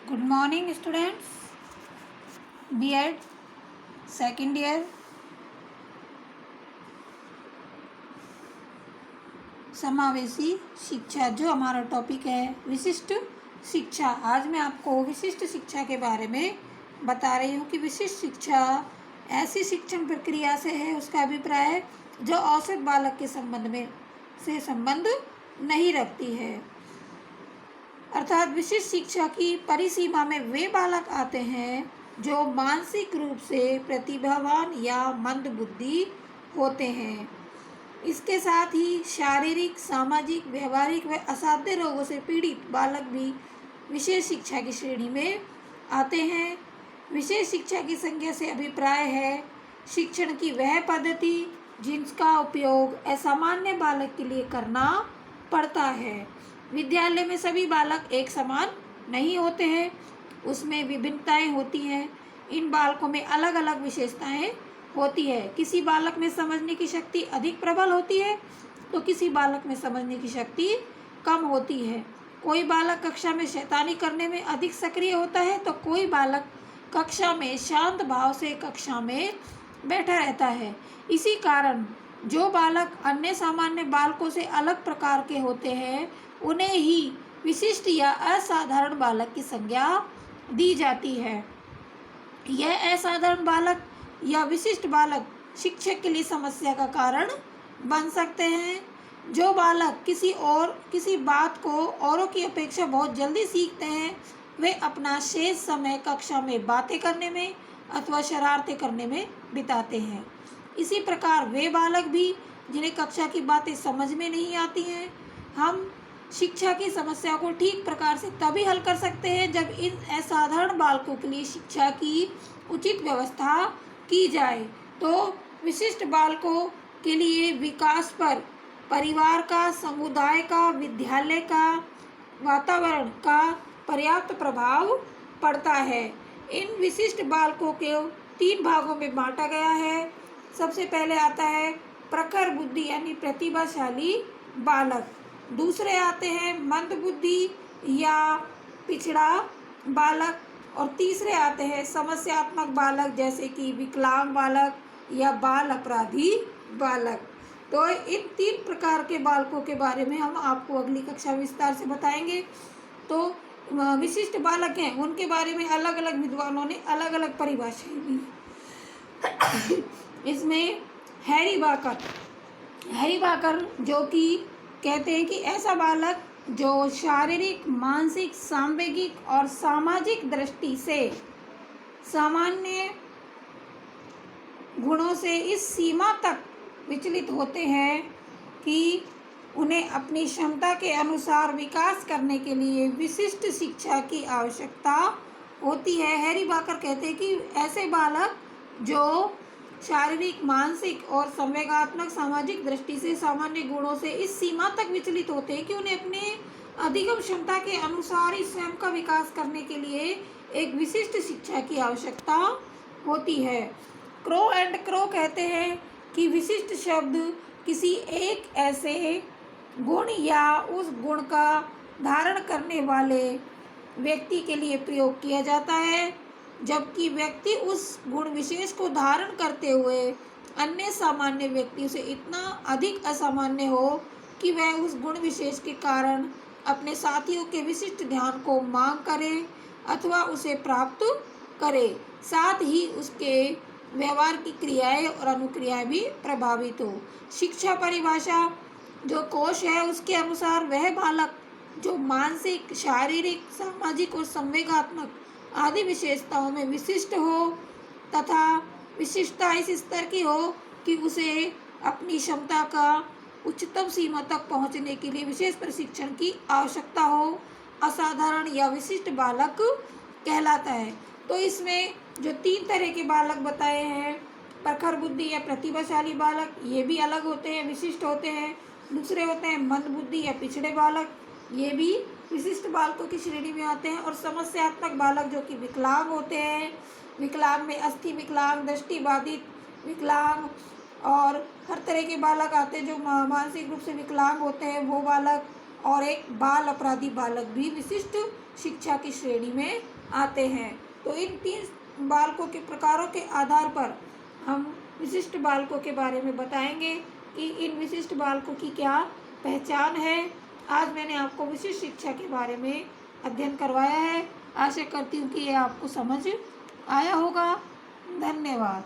Good morning students. BEd second year समावेशी शिक्षा, जो हमारा टॉपिक है विशिष्ट शिक्षा। आज मैं आपको विशिष्ट शिक्षा के बारे में बता रही हूँ कि विशिष्ट शिक्षा ऐसी शिक्षण प्रक्रिया से है, उसका अभिप्राय है जो औसत बालक के संबंध नहीं रखती है। अर्थात विशिष्ट शिक्षा की परिसीमा में वे बालक आते हैं जो मानसिक रूप से प्रतिभावान या मंद बुद्धि होते हैं। इसके साथ ही शारीरिक, सामाजिक, व्यवहारिक व असाध्य रोगों से पीड़ित बालक भी विशेष शिक्षा की श्रेणी में आते हैं। विशेष शिक्षा की संज्ञा से अभिप्राय है शिक्षण की वह पद्धति जिसका उपयोग असामान्य बालक के लिए करना पड़ता है। विद्यालय में सभी बालक एक समान नहीं होते हैं, उसमें विभिन्नताएं होती हैं। इन बालकों में अलग अलग विशेषताएं होती है। किसी बालक में समझने की शक्ति अधिक प्रबल होती है तो किसी बालक में समझने की शक्ति कम होती है। कोई बालक कक्षा में शैतानी करने में अधिक सक्रिय होता है तो कोई बालक कक्षा में शांत भाव से कक्षा में बैठा रहता है। इसी कारण जो बालक अन्य सामान्य बालकों से अलग प्रकार के होते हैं उन्हें ही विशिष्ट या असाधारण बालक की संज्ञा दी जाती है। यह असाधारण बालक या विशिष्ट बालक शिक्षक के लिए समस्या का कारण बन सकते हैं। जो बालक किसी बात को औरों की अपेक्षा बहुत जल्दी सीखते हैं वे अपना शेष समय कक्षा में बातें करने में अथवा शरारतें करने में बिताते हैं। इसी प्रकार वे बालक भी जिन्हें कक्षा की बातें समझ में नहीं आती हैं, हम शिक्षा की समस्या को ठीक प्रकार से तभी हल कर सकते हैं जब इन असाधारण बालकों के लिए शिक्षा की उचित व्यवस्था की जाए। तो विशिष्ट बालकों के लिए विकास पर परिवार का, समुदाय का, विद्यालय का, वातावरण का पर्याप्त प्रभाव पड़ता है। इन विशिष्ट बालकों को 3 भागों में बांटा गया है। सबसे पहले आता है प्रखर बुद्धि यानी प्रतिभाशाली बालक, दूसरे आते हैं मंद बुद्धि या पिछड़ा बालक, और तीसरे आते हैं समस्यात्मक बालक जैसे कि विकलांग बालक या बाल अपराधी बालक। तो इन 3 प्रकार के बालकों के बारे में हम आपको अगली कक्षा विस्तार से बताएंगे। तो विशिष्ट बालक हैं उनके बारे में अलग अलग विद्वानों ने अलग अलग परिभाषाएं दी। इसमें हैरी बाकर जो कि कहते हैं कि ऐसा बालक जो शारीरिक, मानसिक, सांवेगिक और सामाजिक दृष्टि से सामान्य गुणों से इस सीमा तक विचलित होते हैं कि उन्हें अपनी क्षमता के अनुसार विकास करने के लिए विशिष्ट शिक्षा की आवश्यकता होती है। हैरी बाकर कहते हैं कि ऐसे बालक जो शारीरिक, मानसिक और संवेगात्मक, सामाजिक दृष्टि से सामान्य गुणों से इस सीमा तक विचलित होते हैं कि उन्हें अपने अधिगम क्षमता के अनुसार ही स्वयं का विकास करने के लिए एक विशिष्ट शिक्षा की आवश्यकता होती है। क्रो कहते हैं कि विशिष्ट शब्द किसी एक ऐसे गुण या उस गुण का धारण करने वाले व्यक्ति के लिए प्रयोग किया जाता है जबकि व्यक्ति उस गुण विशेष को धारण करते हुए अन्य सामान्य व्यक्ति से इतना अधिक असामान्य हो कि वह उस गुण विशेष के कारण अपने साथियों के विशिष्ट ध्यान को मांग करे अथवा उसे प्राप्त करे, साथ ही उसके व्यवहार की क्रियाएं और अनुक्रियाएं भी प्रभावित हो। शिक्षा परिभाषा जो कोश है उसके अनुसार वह बालक जो मानसिक, शारीरिक, सामाजिक और संवेगात्मक आदि विशेषताओं में विशिष्ट हो तथा विशिष्टता इस स्तर की हो कि उसे अपनी क्षमता का उच्चतम सीमा तक पहुंचने के लिए विशेष प्रशिक्षण की आवश्यकता हो, असाधारण या विशिष्ट बालक कहलाता है। तो इसमें जो 3 तरह के बालक बताए हैं, प्रखर बुद्धि या प्रतिभाशाली बालक, ये भी अलग होते हैं, विशिष्ट होते हैं। दूसरे होते हैं मंद बुद्धि या पिछड़े बालक, ये भी विशिष्ट बालकों की श्रेणी में आते हैं। और समस्यात्मक बालक जो कि विकलांग होते हैं, विकलांग में अस्थि विकलांग, दृष्टिबाधित विकलांग और हर तरह के बालक आते हैं जो मानसिक रूप से विकलांग होते हैं वो बालक, और एक बाल अपराधी बालक भी विशिष्ट शिक्षा की श्रेणी में आते हैं। तो इन 3 बालकों के प्रकारों के आधार पर हम विशिष्ट बालकों के बारे में बताएंगे कि इन विशिष्ट बालकों की क्या पहचान है। आज मैंने आपको विशिष्ट शिक्षा के बारे में अध्ययन करवाया है। आशा करती हूँ कि ये आपको समझ आया होगा। धन्यवाद।